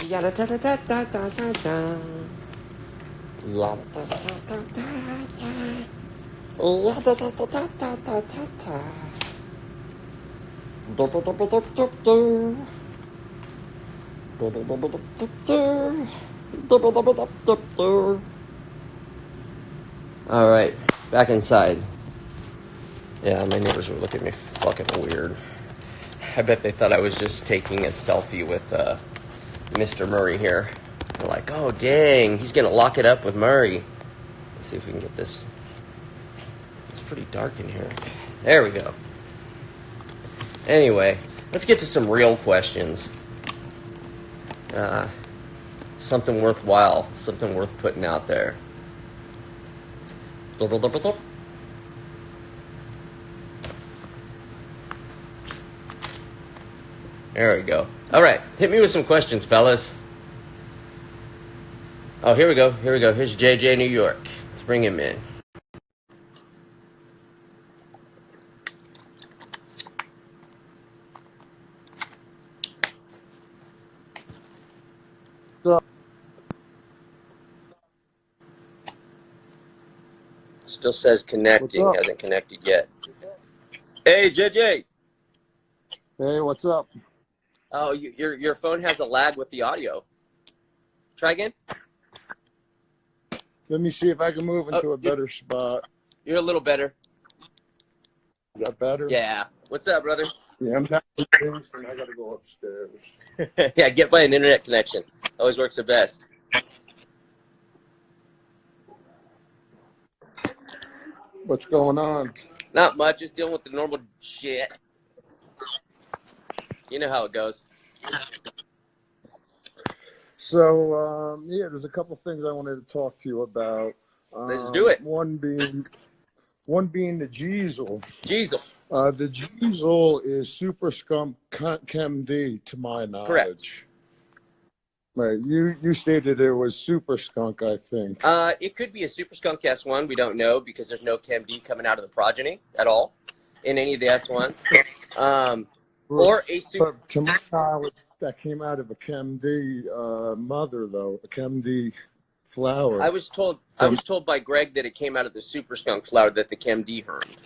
Yada da da da da da da da. La da da da da da. La da da da da da da da. Do do do do do do do. Do do do do do do. Do do do do do do. All right, back inside. Yeah, my neighbors were looking at me fucking weird. I bet they thought I was just taking a selfie with Mr. Murray here. They're like, oh, dang, he's going to lock it up with Murray. Let's see if we can get this. It's pretty dark in here. There we go. Anyway, let's get to some real questions. Something worthwhile, something worth putting out there. There we go. All right, hit me with some questions, fellas. Oh, here we go. Here we go. Here's JJ New York. Let's bring him in. Still says connecting. Hasn't connected yet. Hey, JJ. Hey, what's up? Oh, your phone has a lag with the audio. Try again. Let me see if I can move into a better spot. You're a little better. Is that better? Yeah. What's up, brother? Yeah, I'm downstairs and I gotta go upstairs. Yeah, get by an internet connection. Always works the best. What's going on? Not much. Just dealing with the normal shit. You know how it goes. So, yeah, there's a couple things I wanted to talk to you about. Let's do it. One being the Diesel. Diesel. The Diesel is Super Skunk Chem D, to my knowledge. Correct. Right. You stated it was Super Skunk, I think. It could be a Super Skunk S1. We don't know because there's no Chem D coming out of the progeny at all in any of the S1s. Or a Super. But to my knowledge, that came out of a Chem D mother, though, a Chem D flower. I was told by Greg that it came out of the Super Skunk flower that the Chem D hermed.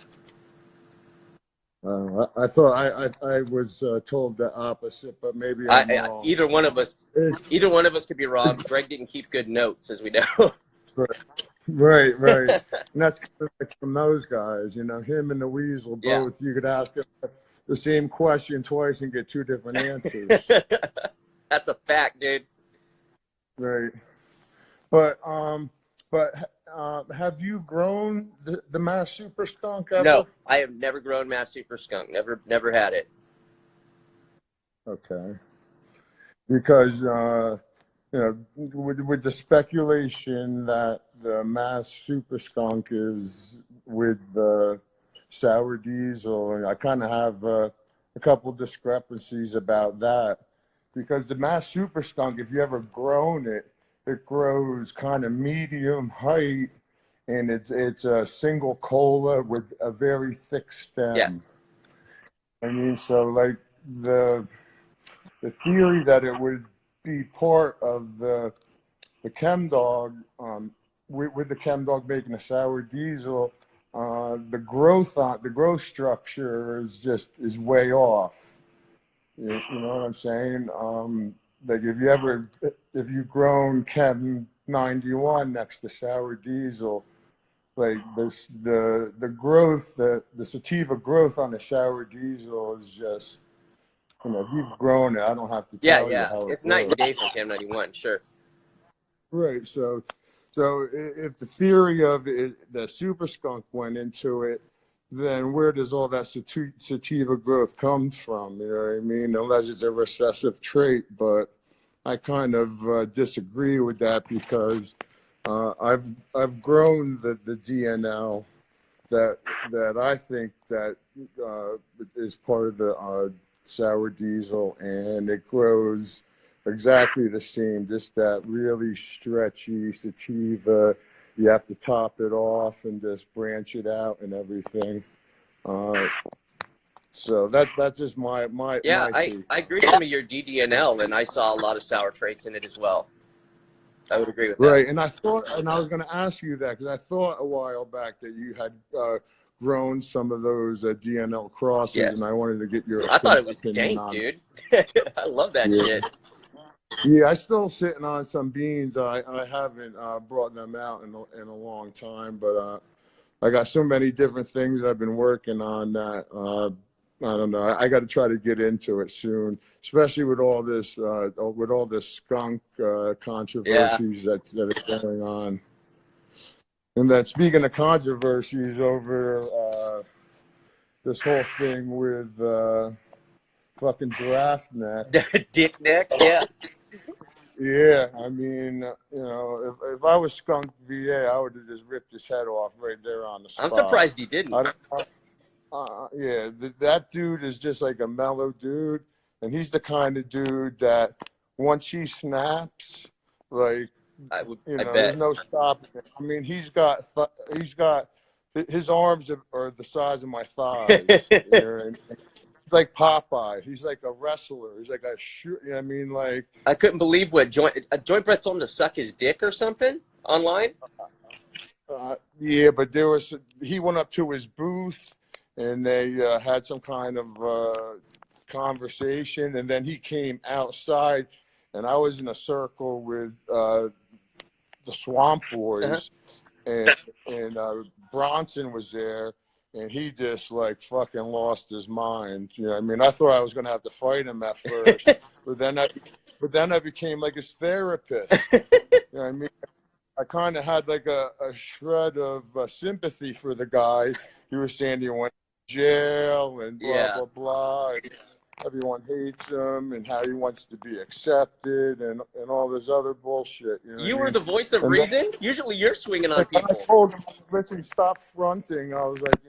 I thought I was told the opposite, but maybe I'm wrong. Either one of us could be wrong. Greg didn't keep good notes, as we know. Right. And that's from those guys, you know, him and the Weasel both. Yeah. You could ask them the same question twice and get two different answers. That's a fact, dude. Right. But have you grown the Mass Super Skunk ever? No, I have never grown Mass Super Skunk. Never had it. Okay. Because you know, with the speculation that the Mass Super Skunk is with the Sour Diesel, and I kind of have a couple discrepancies about that, because the Mass Super Skunk, if you ever grown it, it grows kind of medium height, and it's a single cola with a very thick stem. Yes. I mean, so like the theory that it would be part of the Chem Dawg, with the Chem Dawg making a Sour Diesel, the growth structure is way off. You know what I'm saying? Like if you've grown Chem 91 next to Sour Diesel, like the growth, the sativa growth on the Sour Diesel is just, you know, if you've grown it, I don't have to tell you how it's night and day from Chem 91, sure. Right. So if the theory of it, the Super Skunk went into it, then where does all that sativa growth come from? You know what I mean? Unless it's a recessive trait, but I kind of disagree with that, because I've grown the DNL that I think that is part of the Sour Diesel, and it grows exactly the same, just that really stretchy sativa. You have to top it off and just branch it out and everything. So that's just my Yeah, take. I agree with some of your DDNL, and I saw a lot of sour traits in it as well. I would agree with that. Right, and I was going to ask you that because I thought a while back that you had grown some of those DNL crosses, Yes. and I wanted to get your I thought it was opinion dank, on dude. I love that Yeah. shit. Yeah, I still sitting on some beans. I haven't brought them out in a long time, but I got so many different things I've been working on that I don't know. I got to try to get into it soon, especially with all this skunk controversies that are going on. And then speaking of controversies over this whole thing with fucking giraffe neck. Dick neck, yeah. Yeah, I mean, if I was Skunk VA, I would have just ripped his head off right there on the spot. I'm surprised he didn't. Yeah, that dude is just like a mellow dude, and he's the kind of dude that once he snaps, like, I bet. there's no stopping it. I mean, he's got his arms are the size of my thighs. He's like Popeye. He's like a wrestler. He's like I mean, like. I couldn't believe what Joint Brett told him to suck his dick or something online. Yeah, but he went up to his booth and they had some kind of conversation, and then he came outside, and I was in a circle with the Swamp Boys, and Bronson was there. And he just like fucking lost his mind. You know, I mean, I thought I was gonna have to fight him at first, but then I became like his therapist. You know what I mean? I kind of had like a shred of sympathy for the guy. He was saying he went to jail and blah blah blah. And everyone hates him, and how he wants to be accepted, and all this other bullshit. You were the voice of reason. Usually, you're swinging on people. I told him, listen, stop fronting. I was like,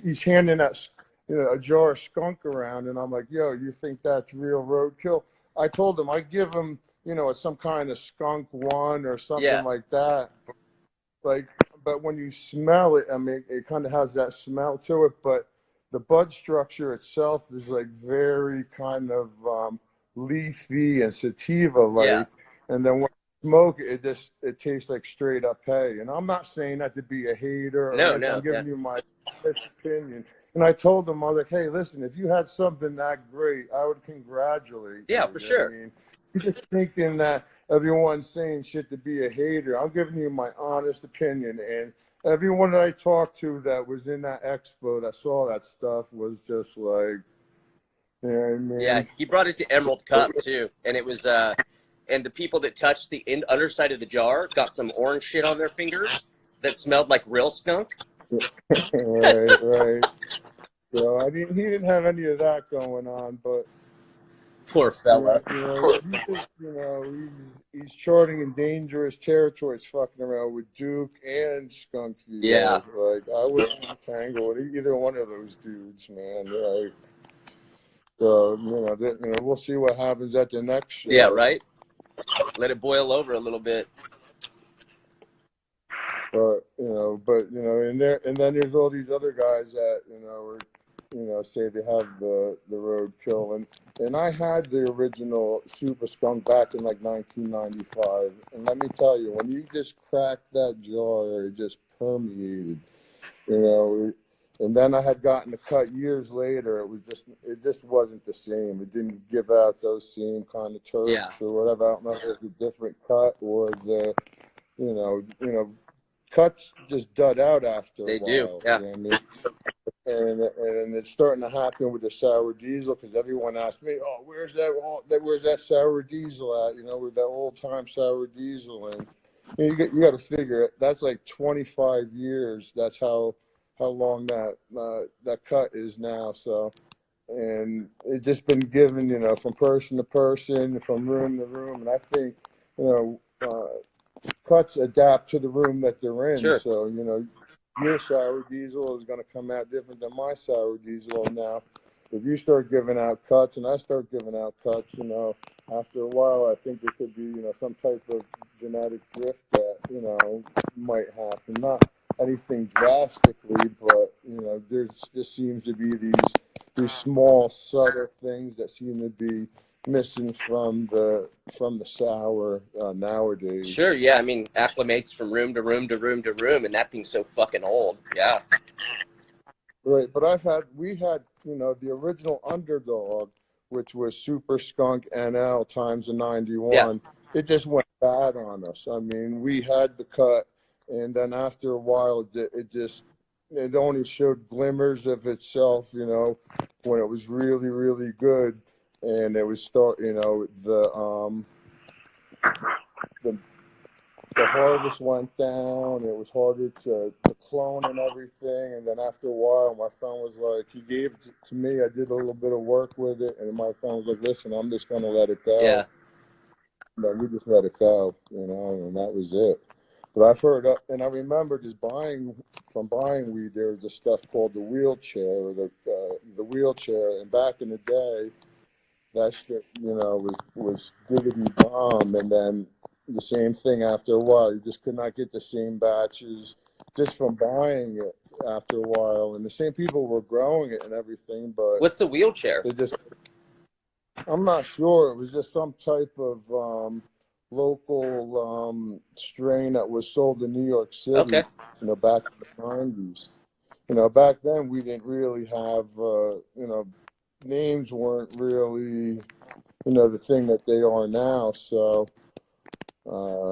he's handing that, a jar of skunk around, and I'm like, yo, you think that's real roadkill? I told him I give him, some kind of skunk one or something like that. Like, but when you smell it, I mean, it kind of has that smell to it, but the bud structure itself is like very kind of leafy and sativa-like, and then when you smoke it, it tastes like straight up hay. And I'm not saying that to be a hater. I'm giving you my opinion. And I told them, I was like, hey, listen, if you had something that great, I would congratulate you. Yeah, for sure. I mean, you're just thinking that everyone's saying shit to be a hater. I'm giving you my honest opinion, and everyone that I talked to that was in that expo that saw that stuff was just like, you know what I mean? Yeah, he brought it to Emerald Cup too, and it was and the people that touched the underside of the jar got some orange shit on their fingers that smelled like real skunk. Right. So he didn't have any of that going on, but poor fella. He's charting in dangerous territories, fucking around with Duke and Skunk. Yeah, like I wouldn't tangle with either one of those dudes, man. Like, so we'll see what happens at the next show. Yeah, right. Let it boil over a little bit. But and then there's all these other guys that say they have the roadkill, and I had the original Super Skunk back in like 1995, and let me tell you, when you just cracked that jar, it just permeated, and then I had gotten the cut years later. It just wasn't the same. It didn't give out those same kind of terps or whatever. I don't know if it's a different cut or the cuts just dud out after a while. They do, yeah. You know what I mean? And it's starting to happen with the sour diesel, because everyone asks me, "Oh, where's that sour diesel at?" With that old time sour diesel, and you got to figure it. That's like 25 years. That's how long that cut is now. So, and it's just been given, from person to person, from room to room, and I think, cuts adapt to the room that they're in. Sure. So, your sour diesel is going to come out different than my sour diesel. Now, if you start giving out cuts and I start giving out cuts, after a while, I think there could be, some type of genetic drift that, might happen. anything drastically, but there just seems to be these small subtle things that seem to be missing from the sour nowadays. Sure, yeah. I mean, acclimates from room to room to room to room, and that thing's so fucking old. Yeah. Right, but we had the original Underdog, which was Super Skunk NL times a 91. Yeah. It just went bad on us. I mean, we had the cut, and then after a while, it only showed glimmers of itself. When it was really really good, and it was the harvest went down. It was harder to clone and everything. And then after a while, my friend was like, he gave it to me. I did a little bit of work with it. And my friend was like, listen, I'm just going to let it go. Yeah. We just let it go, and that was it. But I've heard, and I remember just buying weed, there was this stuff called the wheelchair, or the wheelchair. And back in the day, that shit, was diggity bomb. And then the same thing after a while. You just could not get the same batches just from buying it after a while. And the same people were growing it and everything, but What's the wheelchair? I'm not sure. It was just some type of local strain that was sold in New York City. Okay. Back in the 90s. Back then we didn't really have, names weren't really, the thing that they are now. So,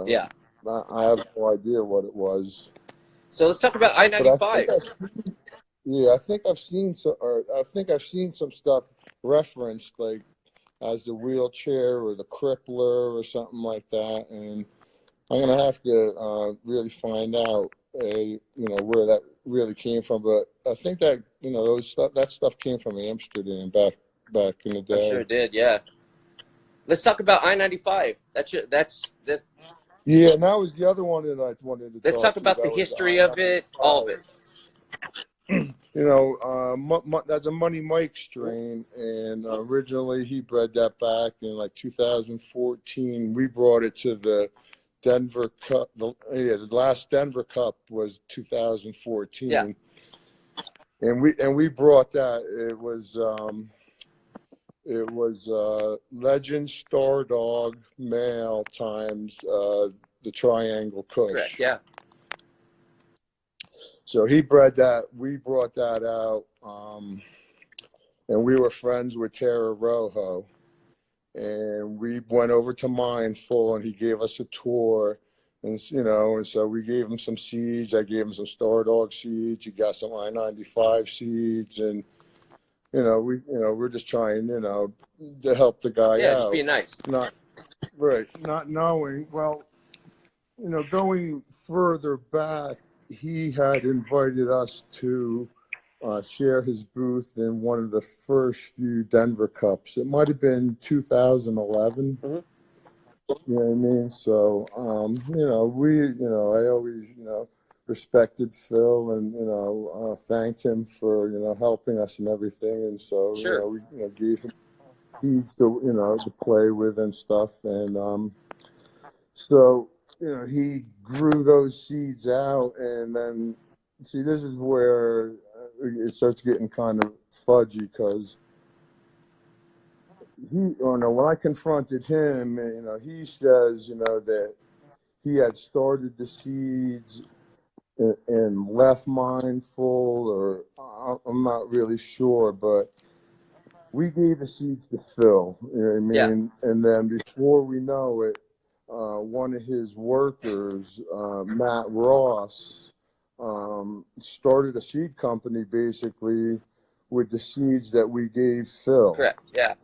Yeah. I have no idea what it was. So let's talk about I-95. I think I've seen some stuff referenced, like as the wheelchair or the crippler or something like that, and I'm gonna have to really find out, where that really came from. But I think that that stuff came from Amsterdam back in the day. I'm sure it did. Yeah. Let's talk about I-95. That's. Yeah, and that was the other one that I wanted to. Let's talk about the history of it, all of it. That's a Money Mike strain, and originally he bred that back in like 2014. We brought it to the Denver Cup. The last Denver Cup was 2014. Yeah. And we brought that. It was Legend Star Dog male times the Triangle Kush. Correct. Yeah. So he bred that. We brought that out, and we were friends with Terra Rojo, and we went over to Mindful, and he gave us a tour, and so we gave him some seeds. I gave him some Star Dog seeds. He got some I95 seeds, and we're just trying, to help the guy out. Yeah, just being nice. Not knowing. Well, going further back, he had invited us to share his booth in one of the first few Denver Cups. It might have been 2011. Mm-hmm. You know what I mean? So, I always, respected Phil and, thanked him for, helping us and everything. And so, sure. We, gave him seeds to play with and stuff. And so, he grew those seeds out, and then, see, this is where it starts getting kind of fudgy, because when I confronted him, he says, that he had started the seeds and left Mindful, or I'm not really sure, but we gave the seeds to Phil, you know what I mean? Yeah. And then before we know it, one of his workers, Matt Ross, started a seed company basically with the seeds that we gave Phil. Correct. Yeah.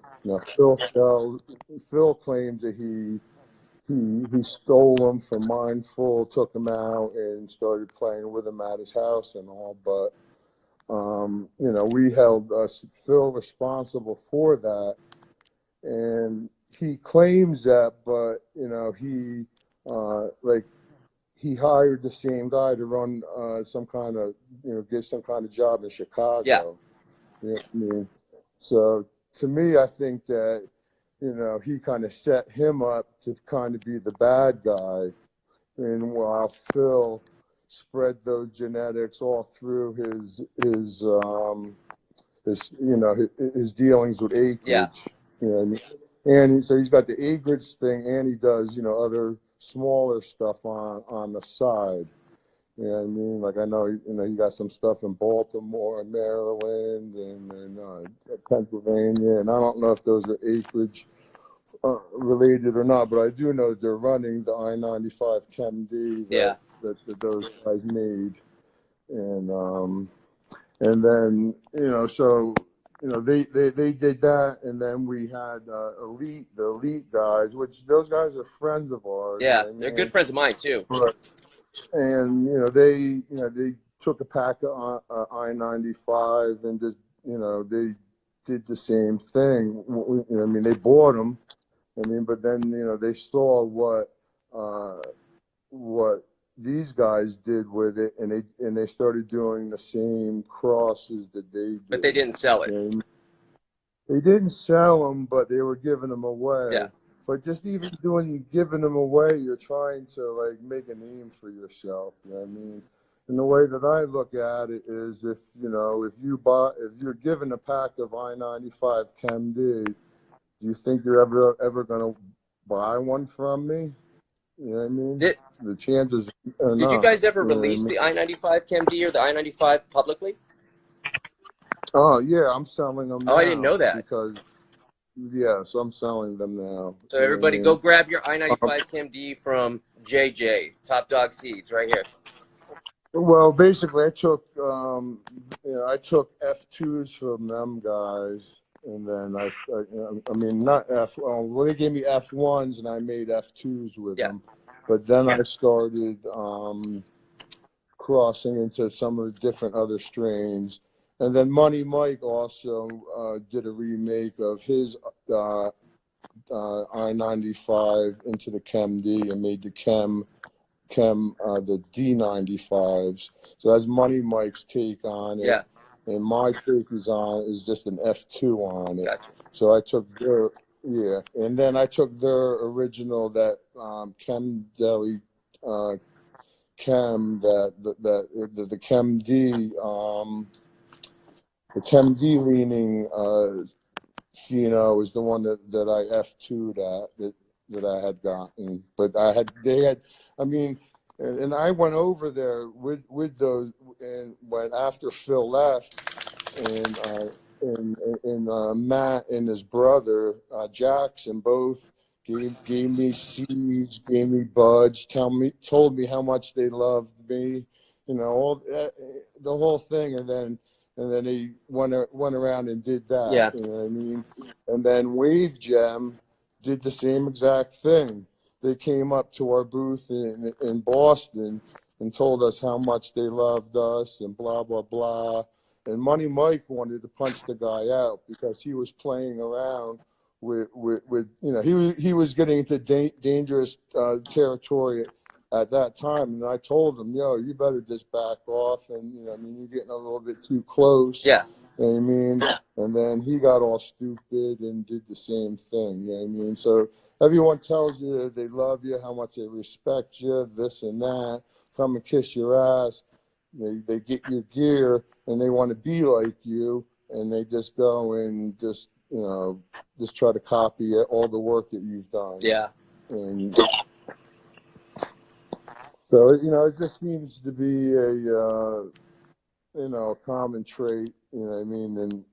Phil claims that he stole them from Mindful, took them out, and started playing with them at his house and all. But we held Phil responsible for that, and he claims that, but he hired the same guy to run some kind of get some kind of job in Chicago. Yeah. You know what I mean? So to me, I think that he kind of set him up to kind of be the bad guy, and while Phil spread those genetics all through his dealings with Yeah. acreage. You know what I mean? And so he's got the acreage thing, and he does other smaller stuff on the side. You know what I mean? Like I know he got some stuff in Baltimore and Maryland and Pennsylvania, and I don't know if those are acreage related or not, but I do know that they're running the I95 ChemD Yeah. that those guys made, and then so they did that, and then we had the elite guys, which those guys are friends of ours. You Yeah. know what I They're good mean? friends of mine too. But, and they took a pack of I95 and just they did the same thing. I mean, they bought them. I mean, but then they saw what these guys did with it, and they started doing the same crosses that they But they do. didn't sell it. And they didn't sell them, but they were giving them away. Yeah. But just even giving them away, you're trying to like make a name for yourself. You know what I mean? And the way that I look at it is, if you're given a pack of I95 ChemD, do you think you're ever going to buy one from me? You know what I mean? The chances are Did you not. guys ever You know what I release mean? the I95 ChemD or the I95 publicly? Oh yeah, I'm selling them Oh, now I didn't know that. because yes, I'm selling them now. So You know everybody, what I go mean? grab your I95 ChemD from JJ, Top Dog Seeds, right here. Well, basically, I took F2s from them guys, and then I mean, not well, they gave me F1s, and I made F2s with Yeah. them. But then I started crossing into some of the different other strains, and then Money Mike also did a remake of his I95 into the ChemD and made the the D95s. So that's Money Mike's take on it. Yeah. And my take is just an F2 on it. Gotcha. So I took and then I took their original, that Chem Deli Chem, the Chem D the Chem D leaning is the one that I F2'd that I had gotten. But I mean, and I went over there with those, and when after Phil left, and Matt and his brother Jackson both gave me seeds, gave me buds, told me how much they loved me, all the whole thing, and then he went around and did that. Yeah. You know what I mean? And then Wave Gem did the same exact thing. They came up to our booth in Boston and told us how much they loved us and blah, blah, blah. And Money Mike wanted to punch the guy out because he was playing around with he was getting into dangerous territory at that time. And I told him, you better just back off. And, I mean, you're getting a little bit too close. Yeah. You know what I mean? And then he got all stupid and did the same thing. You know what I mean? So everyone tells you that they love you, how much they respect you, this and that, come and kiss your ass. They get your gear and they want to be like you, and they just go and just try to copy all the work that you've done. Yeah. And so it just seems to be a common trait. You know what I mean? And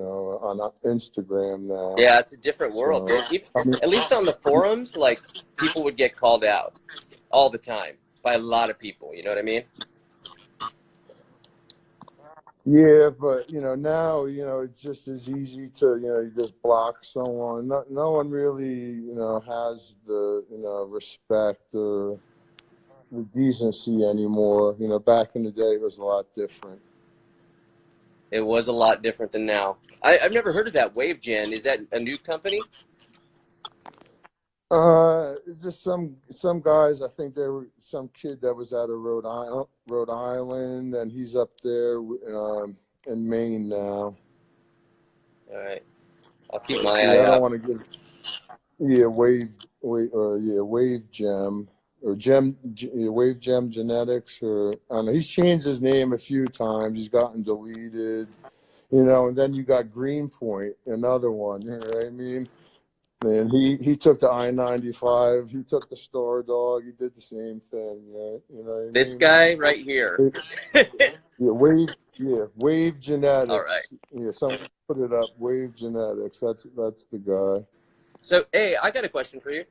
on Instagram now. Yeah, it's a different world. So, At least on the forums, like, people would get called out all the time by a lot of people. You know what I mean? yeah, but now it's just as easy to you just block someone. No one really has the respect or the decency anymore. Back in the day it was a lot different. It was a lot different than now. I've never heard of that Wave Gen. Is that a new company? Just some guys. I think there were some kid that was out of Rhode Island, and he's up there in Maine now. All right, I'll keep my Yeah, eye I don't out. want to give. Wave Gem. or Wave Gem Genetics, or I don't know. He's changed his name a few times. He's gotten deleted, and then you got Greenpoint, another one. You know what I mean? And he took the I95. He took the Star Dog. He did the same thing. You know what I This mean? guy right here. Wave All right. Genetics. Yeah, someone put it up. Wave Genetics. That's the guy. So, hey, I got a question for you.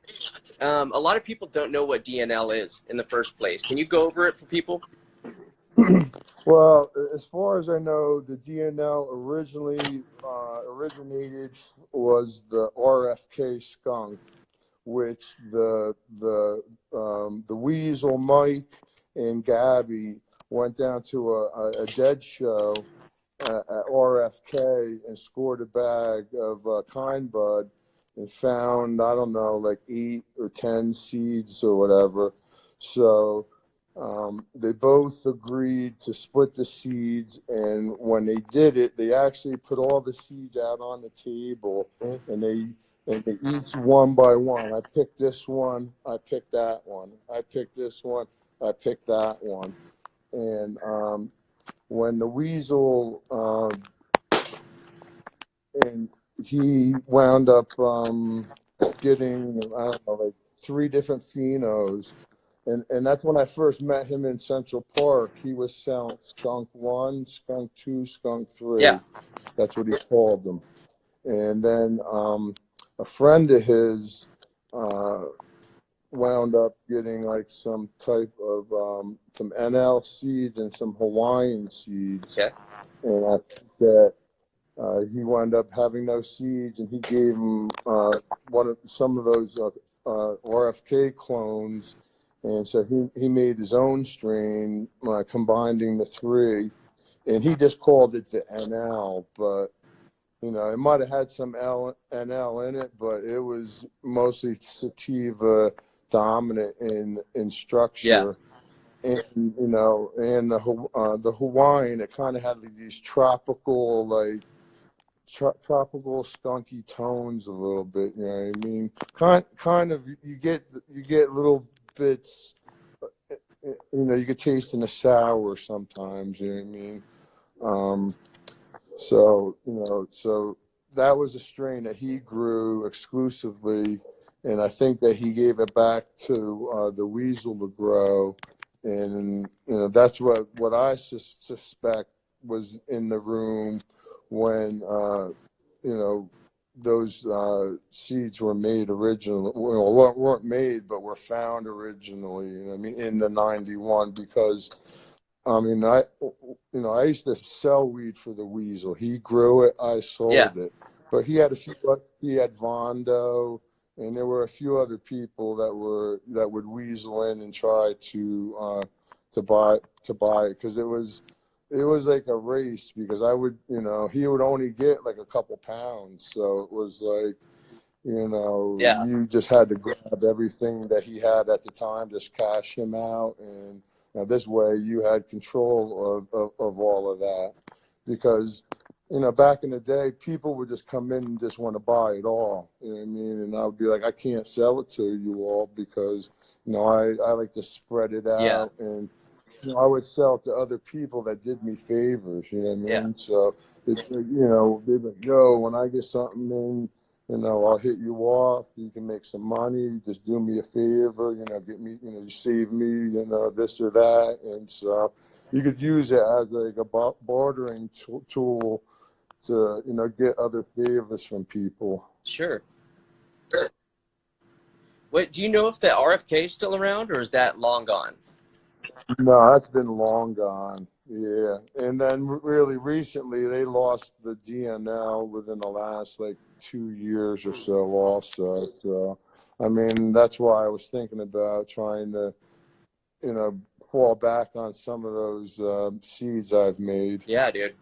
A lot of people don't know what DNL is in the first place. Can you go over it for people? Well, as far as I know, the DNL originally originated was the RFK skunk, which the Weasel, Mike, and Gabby went down to a dead show at RFK and scored a bag of Kind Bud and found, I don't know, like 8 or 10 seeds or whatever. So they both agreed to split the seeds, and when they did it, they actually put all the seeds out on the table, and they each one by one. I picked this one, I picked that one, I picked this one, I picked that one. And when the Weasel, and he wound up getting, I don't know, like 3 different phenos. And that's when I first met him in Central Park. He was selling Skunk 1, Skunk 2, Skunk 3. Yeah. That's what he called them. And then a friend of his wound up getting like some type of some NL seeds and some Hawaiian seeds. Okay. And I think that he wound up having those seeds, and he gave him some of those RFK clones. And so he made his own strain, combining the 3, and he just called it the NL. But it might have had some NL in it, but it was mostly sativa dominant in structure. Yeah. And and the Hawaiian, it kind of had these tropical tropical skunky tones a little bit. You know what I mean? Kind of you get little bits. You could taste in a sour sometimes. You know what I mean? So that was a strain that he grew exclusively, and I think that he gave it back to the Weasel to grow, and that's what I suspect was in the room when those seeds were made originally. Well, weren't made, but were found originally. In the '91, because I used to sell weed for the Weasel. He grew it, I sold it. But he had he had Vondo, and there were a few other people that would weasel in and try to buy it, because it was like a race, because he would only get like a couple pounds, so it was like you just had to grab everything that he had at the time, just cash him out, and this way you had control of all of that, because back in the day, people would just come in and just want to buy it all. You know what I mean? And I would be like, I can't sell it to you all, because I like to spread it out, and I would sell it to other people that did me favors. You know what I mean? So it's they'd be like, yo, when I get something in, I'll hit you off. You can make some money. Just do me a favor. Get me. You save me. This or that. And so you could use it as like a bartering tool to get other favors from people. Sure. Wait, do you know if the RFK is still around, or is that long gone? No, that's been long gone. Yeah. And then really recently they lost the DNL within the last like 2 years or so also. So, that's why I was thinking about trying to, fall back on some of those seeds I've made. Yeah, dude.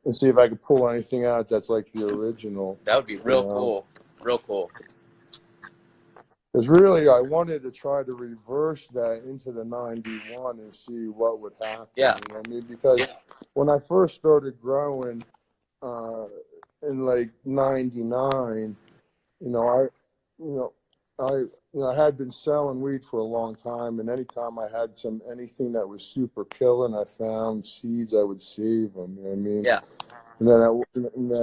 And see if I could pull anything out that's like the original. That would be real cool. Real cool. Because really, I wanted to try to reverse that into the '91 and see what would happen. Yeah. Because when I first started growing in like '99, I had been selling weed for a long time, and anytime I had anything that was super killing, I found seeds, I would save them. You know what I mean? Yeah. And then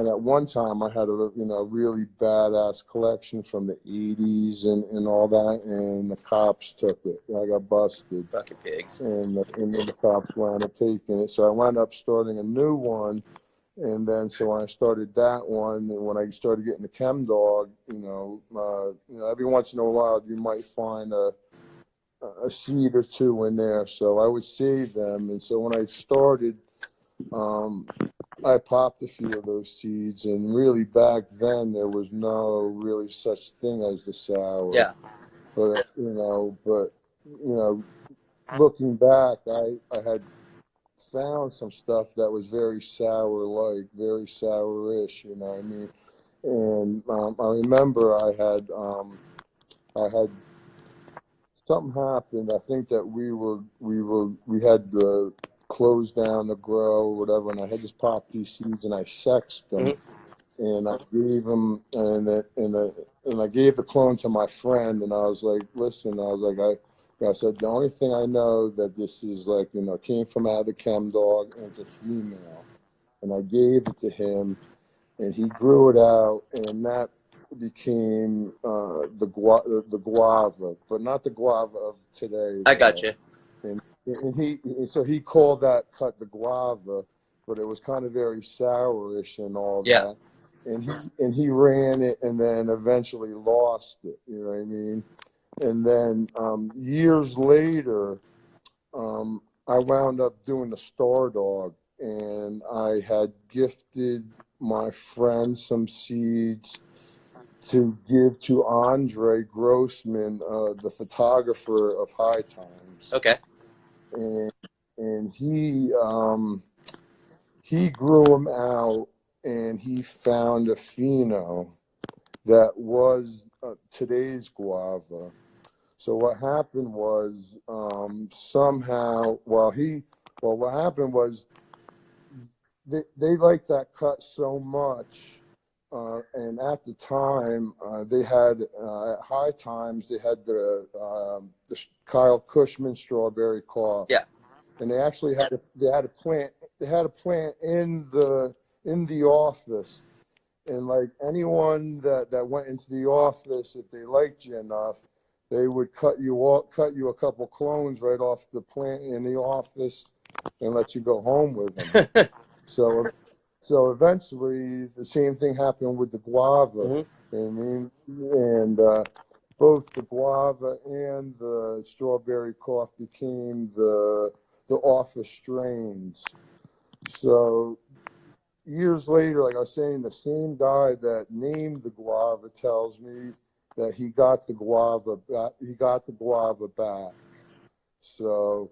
at one time I had a really badass collection from the '80s and all that, and the cops took it. I got busted, Fucking pigs. and then the cops wound up taking it. So I wound up starting a new one. And then, so when I started that one, and when I started getting the Chem Dog, every once in a while you might find a seed or two in there. So I would save them. And so when I started, I popped a few of those seeds. And really back then, there was no really such thing as the sour. Yeah. But looking back, I had found some stuff that was very sour-like, very sour-ish, you know what I mean? And I remember I had something happened. I think that we had to close down the grow or whatever, and I had just popped these seeds and I sexed them, and I gave them, and I gave the clone to my friend, and I was like, listen, I said, the only thing I know that this is like, came from out of the Chem Dog, and it's a female. And I gave it to him, and he grew it out, and that became the guava, but not the guava of today. I got you. And so he called that cut the guava, but it was kind of very sourish and all that. And he ran it, and then eventually lost it. You know what I mean? And then years later, I wound up doing the Star Dog, and I had gifted my friend some seeds to give to Andre Grossman, the photographer of High Times. Okay. And he grew them out, and he found a pheno that was today's guava. So what happened was what happened was they liked that cut so much, and at the time they had at High Times they had the Kyle Cushman strawberry cough. Yeah. And they actually had a plant in the office. And like anyone that went into the office, if they liked you enough, they would cut you a couple clones right off the plant in the office and let you go home with them. So eventually the same thing happened with the guava. I mean, and both the guava and the strawberry cough became the office strains. So years later, like I was saying, the same guy that named the guava tells me that he got the guava back. So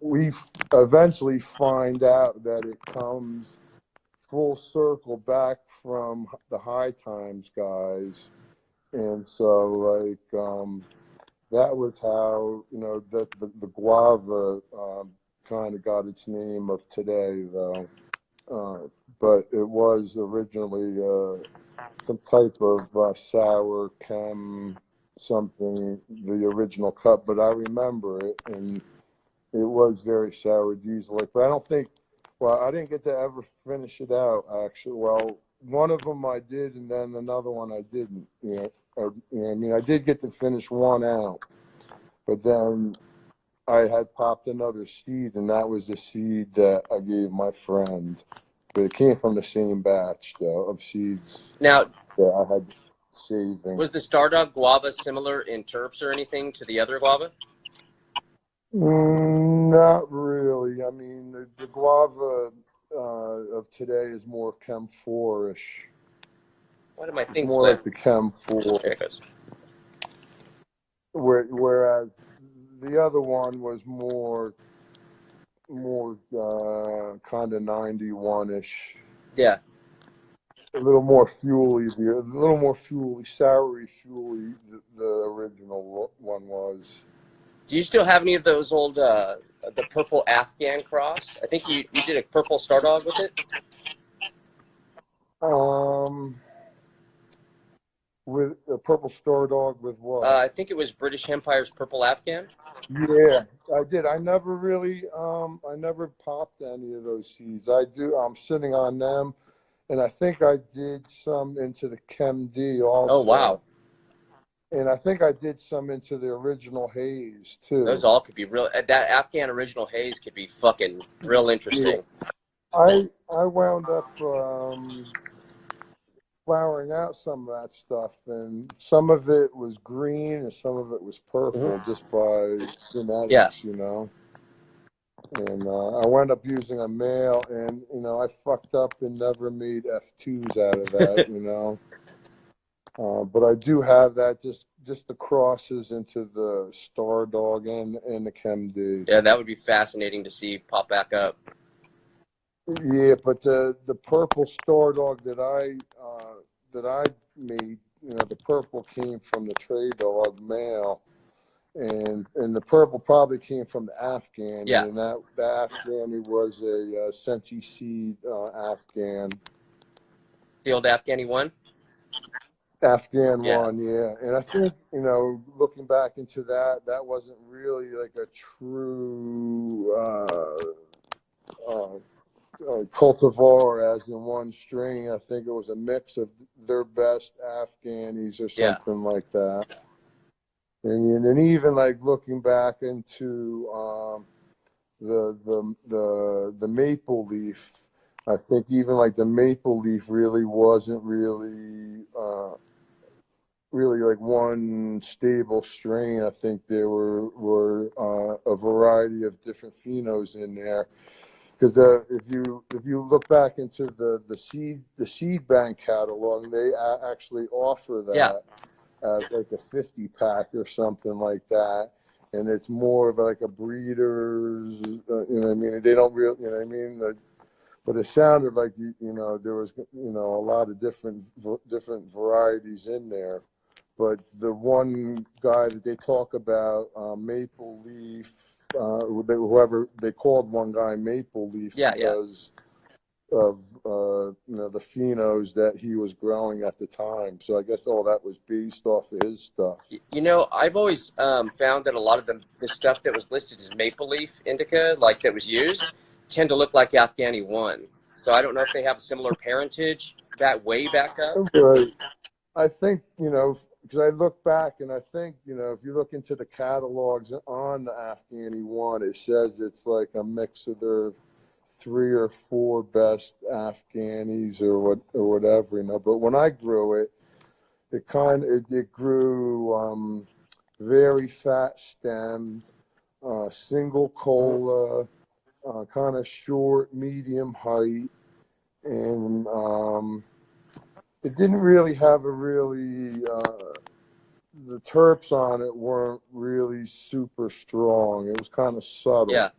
we eventually find out that it comes full circle back from the High Times guys. And so like that was how the guava kind of got its name of today, though. But it was originally some type of sour chem something, the original cut. But I remember it, and it was very sour diesel. But I don't think. Well, I didn't get to ever finish it out. Actually, well, one of them I did, and then another one I didn't. I mean, I did get to finish one out, but then I had popped another seed, and that was the seed that I gave my friend. But it came from the same batch, though, of seeds Now, that I had saving. was the Stardog guava similar in terps or anything to the other guava? Not really. I mean, the guava of today is more Chem 4-ish. Why did my thing more flip? Like the Chem 4. There it goes. Whereas the other one was more kind of 91-ish. Yeah. A little more fuely, soury fuely. The original one was. Do you still have any of those old, the purple Afghan cross? I think you did a purple Stardog with it. with a purple star dog with what? I think it was British Empire's Purple Afghan. Yeah, I did. I never really, I never popped any of those seeds. I'm sitting on them, and I think I did some into the Chem D Oh, also. wow. And I think I did some into the original haze too. Those all could be real. That Afghan original haze could be fucking real interesting. Yeah. I wound up flowering out some of that stuff, and some of it was green and some of it was purple, just by genetics, you know. And I wound up using a male, and you know, I fucked up and never made F2s out of that, you know. But I do have that, just the crosses into the Star Dog and the Chem D. Yeah, that would be fascinating to see pop back up. Yeah, but the purple Star Dog that I made, you know, the purple came from the Trey Dog male, and the purple probably came from the Afghani, Yeah. and the Afghani was a Sensi seed Afghan. The old Afghani one? Afghan Yeah. one, yeah. And I think, you know, looking back into that, that wasn't really like a true cultivar as in one strain. I think it was a mix of their best Afghanis or something like that. And even like looking back into the maple leaf, I think even like the maple leaf really wasn't really like one stable strain. I think there were a variety of different phenos in there. Because if you look back into the seed bank catalog, they actually offer that as like a 50-pack or something like that, and it's more of like a breeder's. You know what I mean? They don't really, you know what I mean? But it sounded like you know there was, you know, a lot of different varieties in there. But the one guy that they talk about, Maple Leaf, whoever they called one guy Maple Leaf because of you know, the phenos that he was growing at the time. So I guess all that was based off of his stuff. You know, I've always found that a lot of the stuff that was listed as Maple Leaf Indica, like that was used, tend to look like Afghani 1. So I don't know if they have a similar parentage that way back up. Right. I think, you know, because I look back and I think, you know, if you look into the catalogs on the Afghani 1, it says it's like a mix of their 3 or 4 best Afghanis or whatever, you know. But when I grew it, it grew very fat stemmed, single cola, kind of short, medium height, and it didn't really have a really the terps on it weren't really super strong. It was kind of subtle. Yeah.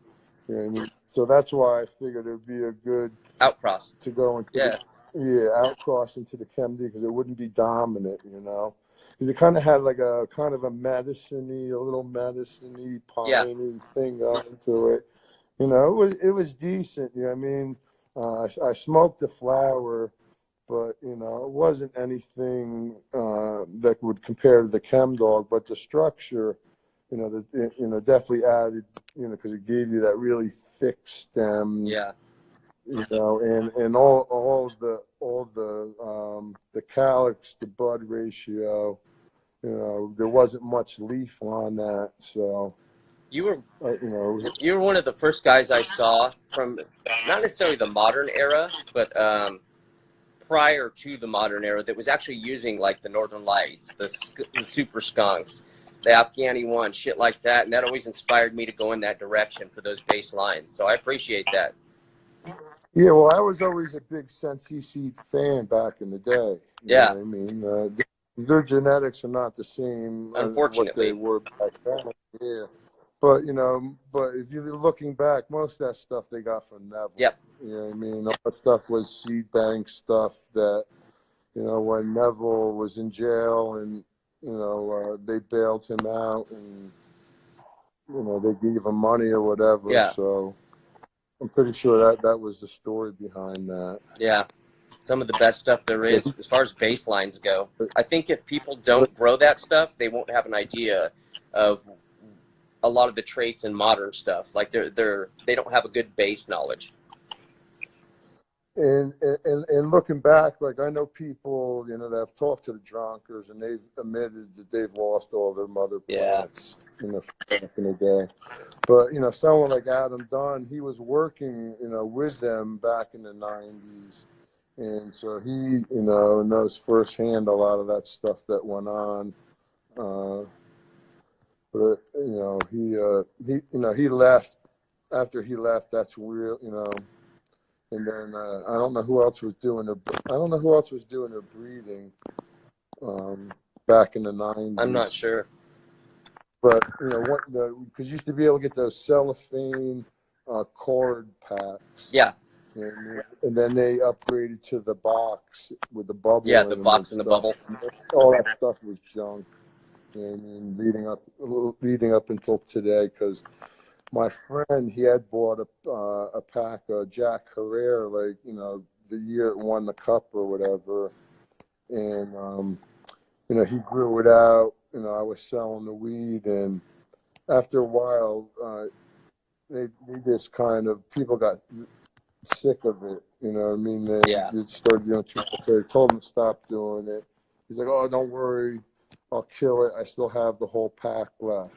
You know what I mean? So that's why I figured it would be a good outcross to go into outcross into the Chem D, because it wouldn't be dominant, you know. Because it kind of had like a kind of a little medicine-y, piney thing going to it. You know, it was decent. You know what I mean? I smoked the flower, but you know, it wasn't anything that would compare to the Chem Dog. But the structure, you know, definitely added, you know, because it gave you that really thick stem. Yeah. You know, and all the calyx to bud ratio, you know, there wasn't much leaf on that, so. You were, you know, you were one of the first guys I saw from not necessarily the modern era, but prior to the modern era that was actually using like the Northern Lights, the Super Skunks, the Afghani 1, shit like that, and that always inspired me to go in that direction for those bass lines. So I appreciate that. Yeah, well, I was always a big Sensi seed fan back in the day. You know what I mean? Their genetics are not the same unfortunately what they were back then. Yeah. But, you know, if you're looking back, most of that stuff they got from Neville. Yep. You know what I mean? All that stuff was seed bank stuff that, you know, when Neville was in jail and, you know, they bailed him out and, you know, they gave him money or whatever. Yeah. So I'm pretty sure that was the story behind that. Yeah. Some of the best stuff there Yeah, is as far as baselines go. I think if people don't grow that stuff, they won't have an idea of a lot of the traits in modern stuff. Like they don't have a good base knowledge. and looking back, like I know people, you know, that have talked to the Dronkers, and they've admitted that they've lost all their mother Yeah. plants, you know, back in the day. But you know, someone like Adam Dunn, he was working, you know, with them back in the '90s, and so he, you know, knows firsthand a lot of that stuff that went on. But you know, you know, he left. After he left, that's real, you know. And then I don't know who else was doing the breeding back in the '90s. I'm not sure. But you know what? Because you used to be able to get those cellophane cord packs. Yeah. And then they upgraded to the box with the bubble. Yeah, the box and the bubble. All that stuff was junk. You know what I mean, leading up until today, because my friend, he had bought a pack of Jack Herrera, like, you know, the year it won the cup or whatever, and you know, he grew it out. You know, I was selling the weed, and after a while, they just kind of, people got sick of it. You know what I mean? They started doing too much. So they told him to stop doing it. He's like, "Oh, don't worry, I'll kill it. I still have the whole pack left."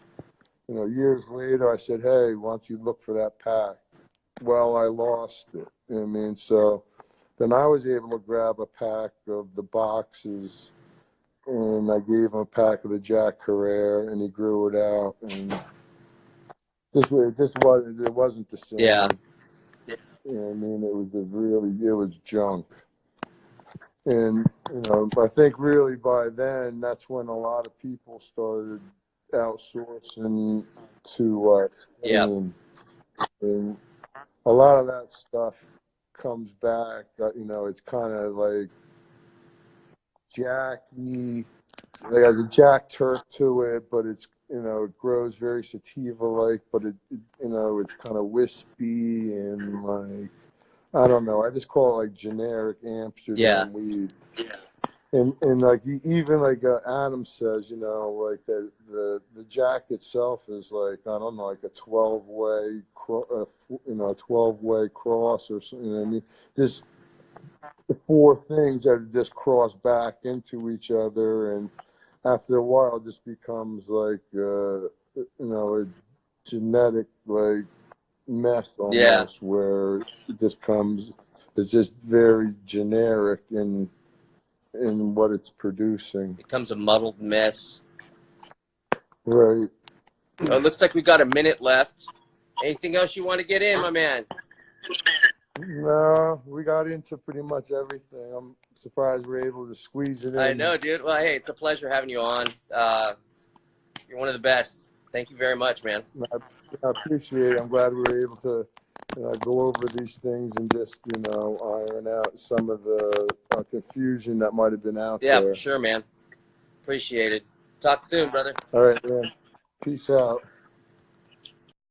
You know, years later, I said, "Hey, why don't you look for that pack?" Well, I lost it. You know what I mean? So then I was able to grab a pack of the boxes, and I gave him a pack of the Jack Herrera, and he grew it out. And it wasn't the same. Yeah. You know what I mean? It was junk. And, you know, I think really by then, that's when a lot of people started outsourcing to Spain. And a lot of that stuff comes back. You know, it's kind of like Jackie. They got the Jack Turk to it, but it's, you know, it grows very sativa-like, but it you know, it's kind of wispy and like, I don't know. I just call it like generic Amsterdam weed. And like even like Adam says, you know, like the Jack itself is like, I don't know, like a 12-way, you know, 12-way cross or something. You know what I mean? Just the four things that just cross back into each other, and after a while, it just becomes like you know, a genetic like mess almost, where it just comes, it's just very generic in what it's producing. It becomes a muddled mess. Right. Oh, it looks like we got a minute left. Anything else you want to get in, my man? No, we got into pretty much everything. I'm surprised we're able to squeeze it in. I know, dude. Well, hey, it's a pleasure having you on. You're one of the best. Thank you very much, man. I appreciate it. I'm glad we were able to go over these things and just, you know, iron out some of the confusion that might have been out there. Yeah, for sure, man. Appreciate it. Talk soon, brother. All right, man. Peace out.